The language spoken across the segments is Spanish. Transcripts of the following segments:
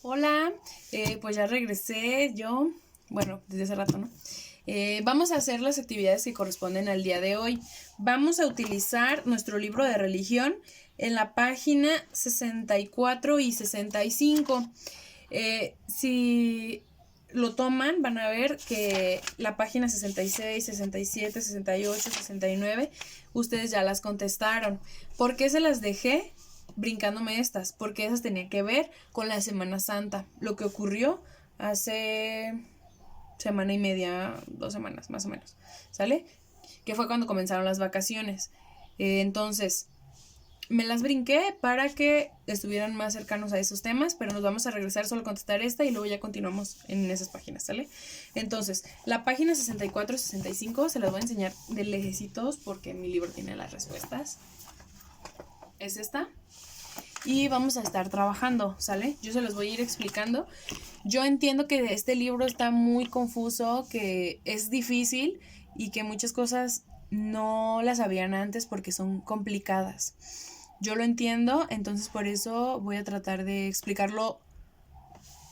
Hola, pues ya regresé yo, bueno, desde hace rato, ¿no? Vamos a hacer las actividades que corresponden al día de hoy. Vamos a utilizar nuestro libro de religión en la página 64 y 65. Si lo toman, van a ver que la página 66, 67, 68, 69, ustedes ya las contestaron. ¿Por qué se las dejé brincándome estas? Porque esas tenían que ver con la Semana Santa, lo que ocurrió hace semana y media, 2 semanas más o menos, ¿sale? Que fue cuando comenzaron las vacaciones. Entonces, me las brinqué para que estuvieran más cercanos a esos temas, pero nos vamos a regresar solo a contestar esta y luego ya continuamos en esas páginas, ¿sale? Entonces, la página 64 y 65 se las voy a enseñar de lejecitos porque mi libro tiene las respuestas. Es esta. Y vamos a estar trabajando, ¿sale? Yo se los voy a ir explicando. Yo entiendo que este libro está muy confuso, que es difícil y que muchas cosas no las sabían antes porque son complicadas. Yo lo entiendo, entonces por eso voy a tratar de explicarlo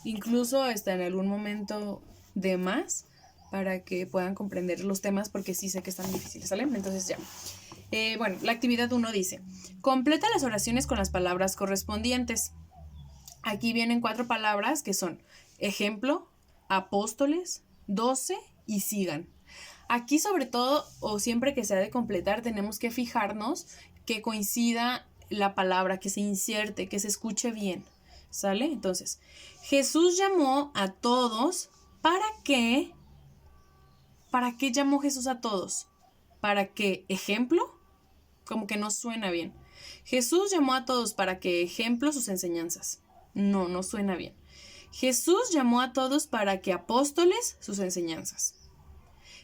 incluso hasta en algún momento de más para que puedan comprender los temas porque sí sé que están difíciles, ¿sale? Entonces ya. Bueno, la actividad 1 dice, completa las oraciones con las palabras correspondientes. Aquí vienen 4 palabras que son ejemplo, apóstoles, 12 y sigan. Aquí sobre todo, o siempre que se ha de completar, tenemos que fijarnos que coincida la palabra, que se inserte, que se escuche bien, ¿sale? Entonces, Jesús llamó a todos, ¿para qué? ¿Para qué llamó Jesús a todos? ¿Para qué? ¿Ejemplo? Como que no suena bien. Jesús llamó a todos para que ejemplo sus enseñanzas. No, no suena bien. Jesús llamó a todos para que apóstoles sus enseñanzas.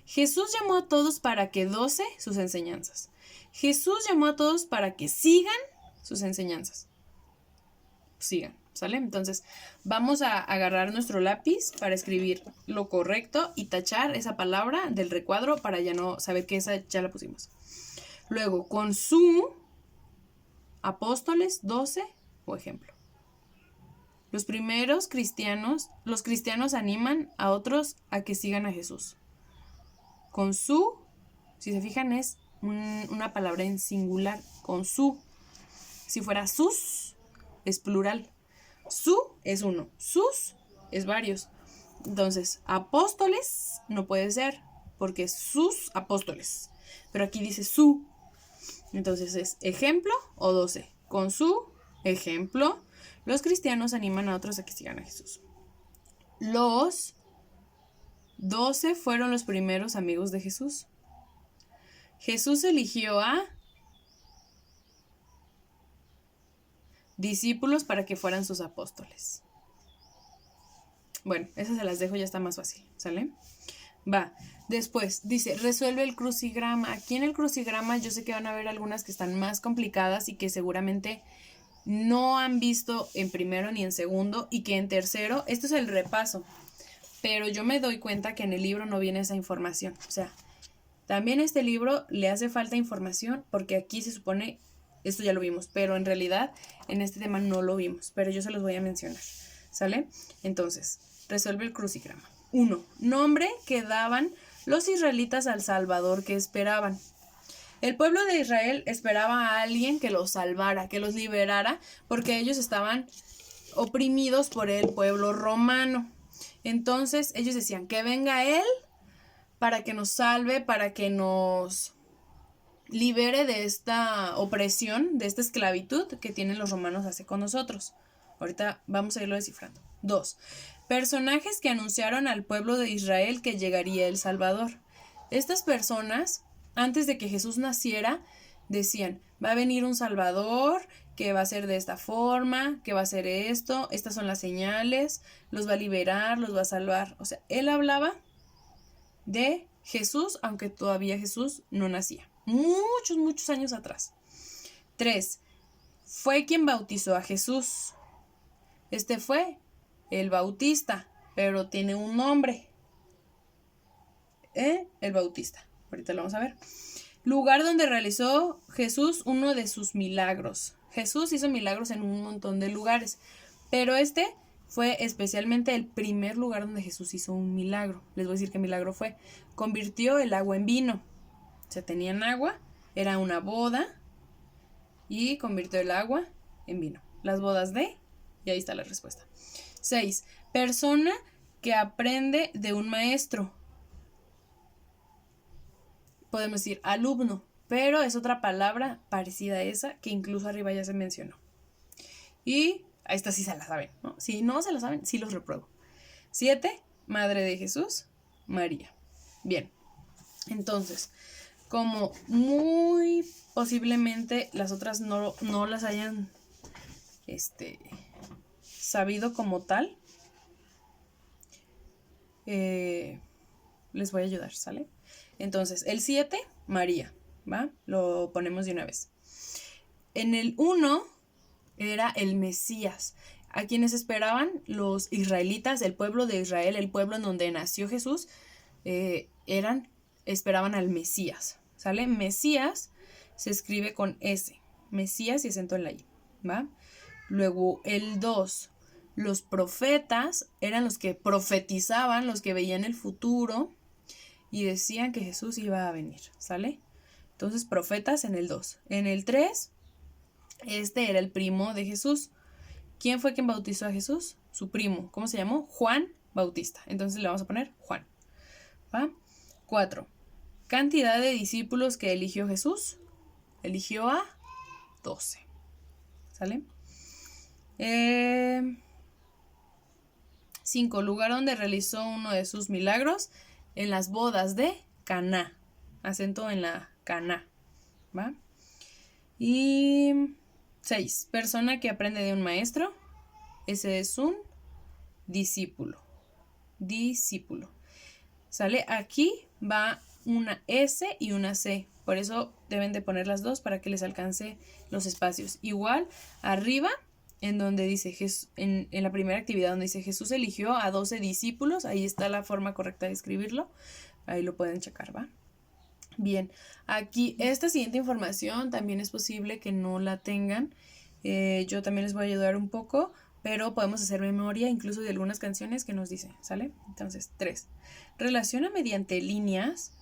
Jesús llamó a todos para que 12 sus enseñanzas. Jesús llamó a todos para que sigan sus enseñanzas. Sigan, ¿sale? Entonces, vamos a agarrar nuestro lápiz para escribir lo correcto y tachar esa palabra del recuadro para ya no saber que esa ya la pusimos. Luego, con su, apóstoles, 12 o ejemplo. Los cristianos animan a otros a que sigan a Jesús. Con su, si se fijan, es una palabra en singular, con su. Si fuera sus, es plural. Su es uno, sus es varios. Entonces, apóstoles no puede ser, porque es sus apóstoles. Pero aquí dice su. Entonces es ejemplo o 12. Con su ejemplo, los cristianos animan a otros a que sigan a Jesús. Los 12 fueron los primeros amigos de Jesús. Jesús eligió a discípulos para que fueran sus apóstoles. Bueno, esas se las dejo, ya está más fácil, ¿sale? Va, después dice, resuelve el crucigrama. Aquí en el crucigrama yo sé que van a haber algunas que están más complicadas y que seguramente no han visto en primero ni en segundo y que en tercero, esto es el repaso, pero yo me doy cuenta que en el libro no viene esa información. O sea, también a este libro le hace falta información porque aquí se supone, esto ya lo vimos, pero en realidad en este tema no lo vimos, pero yo se los voy a mencionar, ¿sale? Entonces, resuelve el crucigrama. 1. Nombre que daban los israelitas al Salvador que esperaban. El pueblo de Israel esperaba a alguien que los salvara, que los liberara, porque ellos estaban oprimidos por el pueblo romano. Entonces ellos decían que venga Él para que nos salve, para que nos libere de esta opresión, de esta esclavitud que tienen los romanos hacia con nosotros. Ahorita vamos a irlo descifrando. 2. Personajes que anunciaron al pueblo de Israel que llegaría el Salvador. Estas personas, antes de que Jesús naciera, decían, va a venir un Salvador, que va a ser de esta forma, que va a hacer esto, estas son las señales, los va a liberar, los va a salvar. O sea, él hablaba de Jesús, aunque todavía Jesús no nacía. Muchos años atrás. 3. Fue quien bautizó a Jesús. Este fue el Bautista, pero tiene un nombre. El Bautista. Ahorita lo vamos a ver. Lugar donde realizó Jesús uno de sus milagros. Jesús hizo milagros en un montón de lugares, pero este fue especialmente el primer lugar donde Jesús hizo un milagro. Les voy a decir qué milagro fue. Convirtió el agua en vino. O sea, tenían agua, era una boda y convirtió el agua en vino. Las bodas de, y ahí está la respuesta. 6. Persona que aprende de un maestro. Podemos decir alumno, pero es otra palabra parecida a esa que incluso arriba ya se mencionó. Y a esta sí se la saben, ¿no? Si no se la saben, sí los repruebo. 7. Madre de Jesús, María. Bien, entonces, como muy posiblemente las otras no las hayan sabido como tal, les voy a ayudar, ¿sale? Entonces, el 7, María, ¿va? Lo ponemos de una vez. En el 1 era el Mesías, a quienes esperaban los israelitas, el pueblo de Israel, el pueblo en donde nació Jesús, esperaban al Mesías, ¿sale? Mesías se escribe con S, Mesías y acento en la I, ¿va? Luego el 2, los profetas eran los que profetizaban, los que veían el futuro y decían que Jesús iba a venir, ¿sale? Entonces, profetas en el 2. En el 3, era el primo de Jesús. ¿Quién fue quien bautizó a Jesús? Su primo. ¿Cómo se llamó? Juan Bautista. Entonces le vamos a poner Juan, ¿va? 4. Cantidad de discípulos que eligió Jesús. Eligió a 12. ¿Sale? 5. Lugar donde realizó uno de sus milagros. En las bodas de Caná. Acento en la Caná, ¿va? Y 6. Persona que aprende de un maestro. Ese es un discípulo. Discípulo. ¿Sale? Aquí va una S y una C. Por eso deben de poner las dos para que les alcance los espacios. Igual, arriba, en donde dice en la primera actividad donde dice Jesús eligió a 12 discípulos. Ahí está la forma correcta de escribirlo. Ahí lo pueden checar, ¿va? Bien, aquí esta siguiente información también es posible que no la tengan. Yo también les voy a ayudar un poco, pero podemos hacer memoria incluso de algunas canciones que nos dicen, ¿sale? Entonces, 3. Relaciona mediante líneas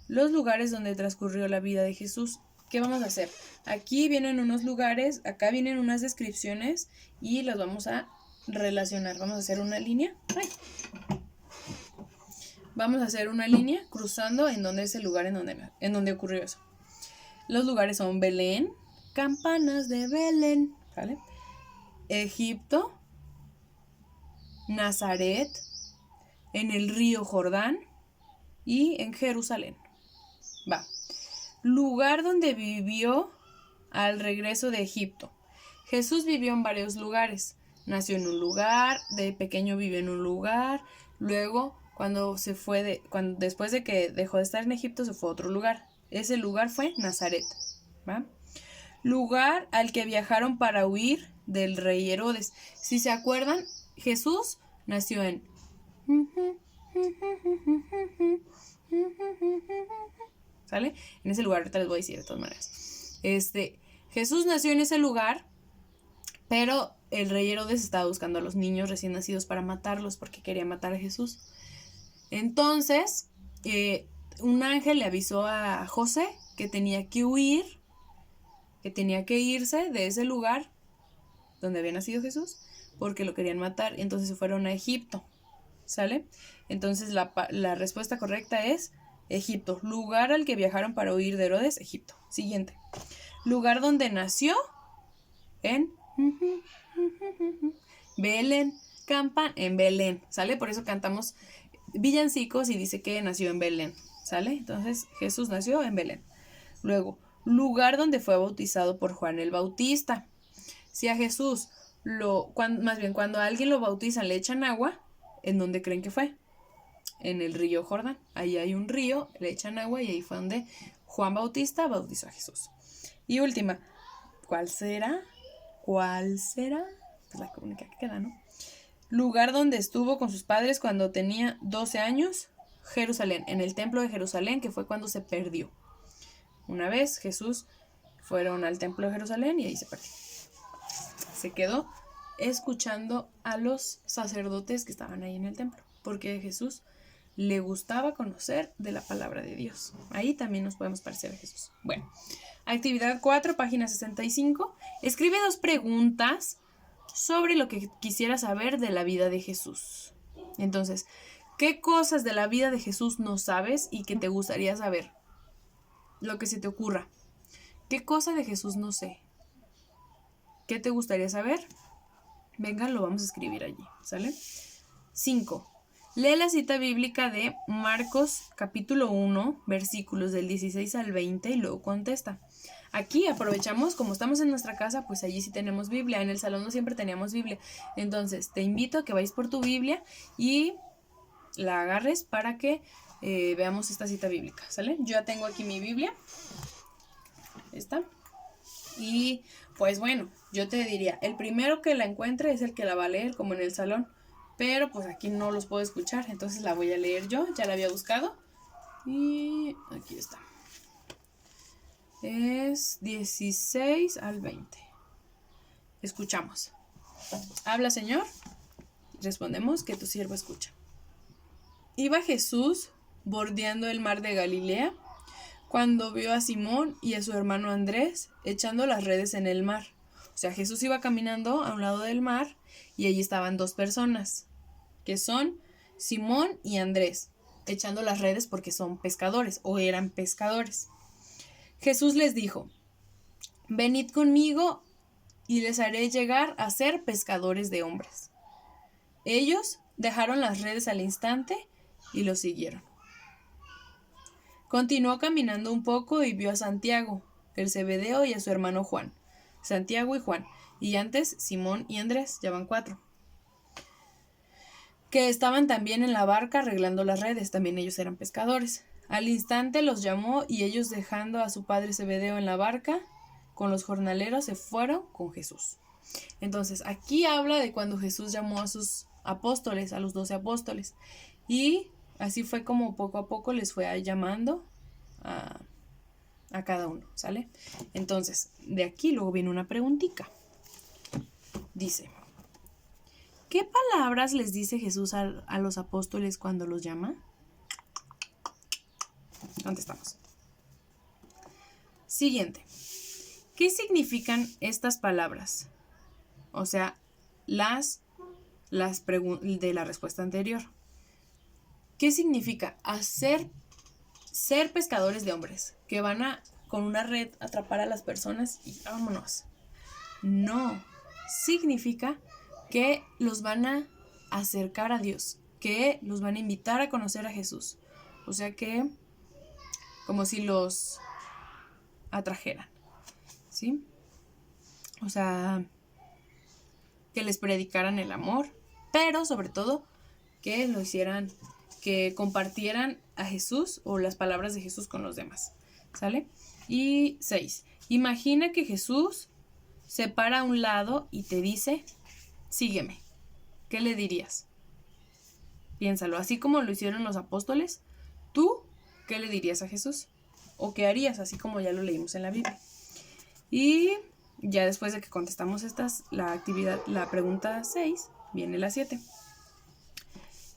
los lugares donde transcurrió la vida de Jesús. ¿Qué vamos a hacer? Aquí vienen unos lugares, acá vienen unas descripciones y los vamos a relacionar. Vamos a hacer una línea. Vamos a hacer una línea cruzando en donde es el lugar en donde ocurrió eso. Los lugares son Belén, campanas de Belén, ¿vale? Egipto, Nazaret, en el río Jordán y en Jerusalén. Va. Lugar donde vivió al regreso de Egipto. Jesús vivió en varios lugares. Nació en un lugar, de pequeño vivió en un lugar, luego después de que dejó de estar en Egipto se fue a otro lugar. Ese lugar fue Nazaret, ¿va? Lugar al que viajaron para huir del rey Herodes. Si se acuerdan, Jesús nació en ¿sale? En ese lugar, ahorita les voy a decir de todas maneras. Jesús nació en ese lugar, pero el rey Herodes estaba buscando a los niños recién nacidos para matarlos porque quería matar a Jesús. Entonces, un ángel le avisó a José que tenía que huir, que tenía que irse de ese lugar donde había nacido Jesús porque lo querían matar. Entonces se fueron a Egipto, ¿sale? Entonces la respuesta correcta es Egipto. Lugar al que viajaron para huir de Herodes, Egipto. Siguiente. Lugar donde nació en Belén. En Belén, ¿sale? Por eso cantamos villancicos y dice que nació en Belén, ¿sale? Entonces Jesús nació en Belén. Luego, lugar donde fue bautizado por Juan el Bautista. Si a Jesús cuando a alguien lo bautizan le echan agua, ¿en dónde creen que fue? En el río Jordán. Ahí hay un río, le echan agua y ahí fue donde Juan Bautista bautizó a Jesús. Y última, ¿cuál será? Pues la única que queda, ¿no? Lugar donde estuvo con sus padres cuando tenía 12 años, Jerusalén, en el templo de Jerusalén, que fue cuando se perdió. Una vez Jesús fueron al templo de Jerusalén y ahí se perdió. Se quedó escuchando a los sacerdotes que estaban ahí en el templo, porque a Jesús le gustaba conocer de la palabra de Dios. Ahí también nos podemos parecer a Jesús. Bueno, actividad 4, página 65. Escribe 2 preguntas sobre lo que quisiera saber de la vida de Jesús. Entonces, ¿qué cosas de la vida de Jesús no sabes y que te gustaría saber? Lo que se te ocurra. ¿Qué cosa de Jesús no sé? ¿Qué te gustaría saber? Venga, lo vamos a escribir allí, ¿sale? 5. Lee la cita bíblica de Marcos capítulo 1, versículos del 16 al 20 y luego contesta. Aquí aprovechamos, como estamos en nuestra casa, pues allí sí tenemos Biblia. En el salón no siempre teníamos Biblia. Entonces, te invito a que vayas por tu Biblia y la agarres para que veamos esta cita bíblica, ¿sale? Yo ya tengo aquí mi Biblia. Esta. Y pues bueno, yo te diría, el primero que la encuentre es el que la va a leer, como en el salón. Pero pues aquí no los puedo escuchar, entonces la voy a leer yo. Ya la había buscado. Y aquí está. Es 16 al 20. Escuchamos. Habla, Señor. Respondemos que tu siervo escucha. Iba Jesús bordeando el mar de Galilea cuando vio a Simón y a su hermano Andrés echando las redes en el mar. O sea, Jesús iba caminando a un lado del mar y allí estaban 2 personas, que son Simón y Andrés, echando las redes porque son pescadores o eran pescadores. Jesús les dijo: venid conmigo y les haré llegar a ser pescadores de hombres. Ellos dejaron las redes al instante y lo siguieron. Continuó caminando un poco y vio a Santiago, el Zebedeo, y a su hermano Juan. Santiago y Juan, y antes Simón y Andrés, ya van 4. Que estaban también en la barca arreglando las redes, también ellos eran pescadores. Al instante los llamó y ellos, dejando a su padre Zebedeo en la barca con los jornaleros, se fueron con Jesús. Entonces, aquí habla de cuando Jesús llamó a sus apóstoles, a los 12 apóstoles, y así fue como poco a poco les fue llamando a cada uno, ¿sale? Entonces, de aquí luego viene una preguntita. Dice: ¿qué palabras les dice Jesús a los apóstoles cuando los llama? Contestamos. Siguiente. ¿Qué significan estas palabras? O sea, las de la respuesta anterior. ¿Qué significa ser pescadores de hombres? Que van a, con una red, atrapar a las personas y vámonos. No. Significa que los van a acercar a Dios, que los van a invitar a conocer a Jesús. O sea que, como si los atrajeran, ¿sí? O sea, que les predicaran el amor, pero sobre todo que lo hicieran, que compartieran a Jesús o las palabras de Jesús con los demás, ¿sale? Y 6. Imagina que Jesús se para a un lado y te dice: sígueme. ¿Qué le dirías? Piénsalo, así como lo hicieron los apóstoles, ¿tú qué le dirías a Jesús? ¿O qué harías? Así como ya lo leímos en la Biblia. Y ya después de que contestamos la pregunta 6, viene la 7.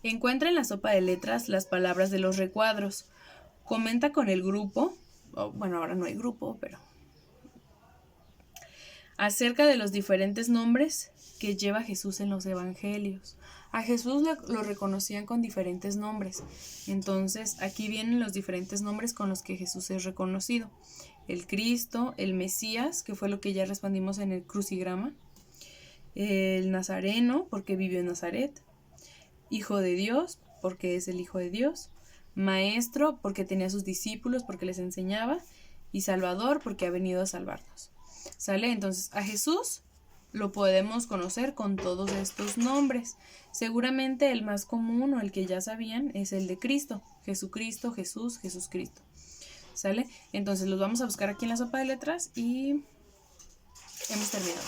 Encuentra en la sopa de letras las palabras de los recuadros. Comenta con el grupo, bueno, ahora no hay grupo, pero acerca de los diferentes nombres que lleva Jesús en los evangelios. A Jesús lo reconocían con diferentes nombres. Entonces, aquí vienen los diferentes nombres con los que Jesús es reconocido. El Cristo, el Mesías, que fue lo que ya respondimos en el crucigrama. El Nazareno, porque vivió en Nazaret. Hijo de Dios, porque es el Hijo de Dios. Maestro, porque tenía sus discípulos, porque les enseñaba. Y Salvador, porque ha venido a salvarnos. ¿Sale? Entonces, a Jesús lo podemos conocer con todos estos nombres. Seguramente el más común o el que ya sabían es el de Cristo. Jesucristo, Jesús, Jesucristo. ¿Sale? Entonces los vamos a buscar aquí en la sopa de letras y hemos terminado.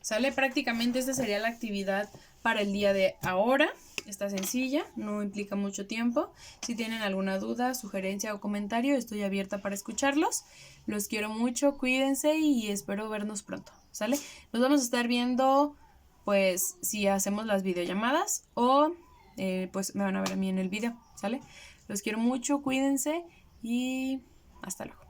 ¿Sale? Prácticamente esta sería la actividad para el día de ahora. Está sencilla, no implica mucho tiempo. Si tienen alguna duda, sugerencia o comentario, estoy abierta para escucharlos. Los quiero mucho, cuídense y espero vernos pronto. ¿Sale? Nos vamos a estar viendo pues si hacemos las videollamadas o pues me van a ver a mí en el video, ¿sale? Los quiero mucho, cuídense y hasta luego.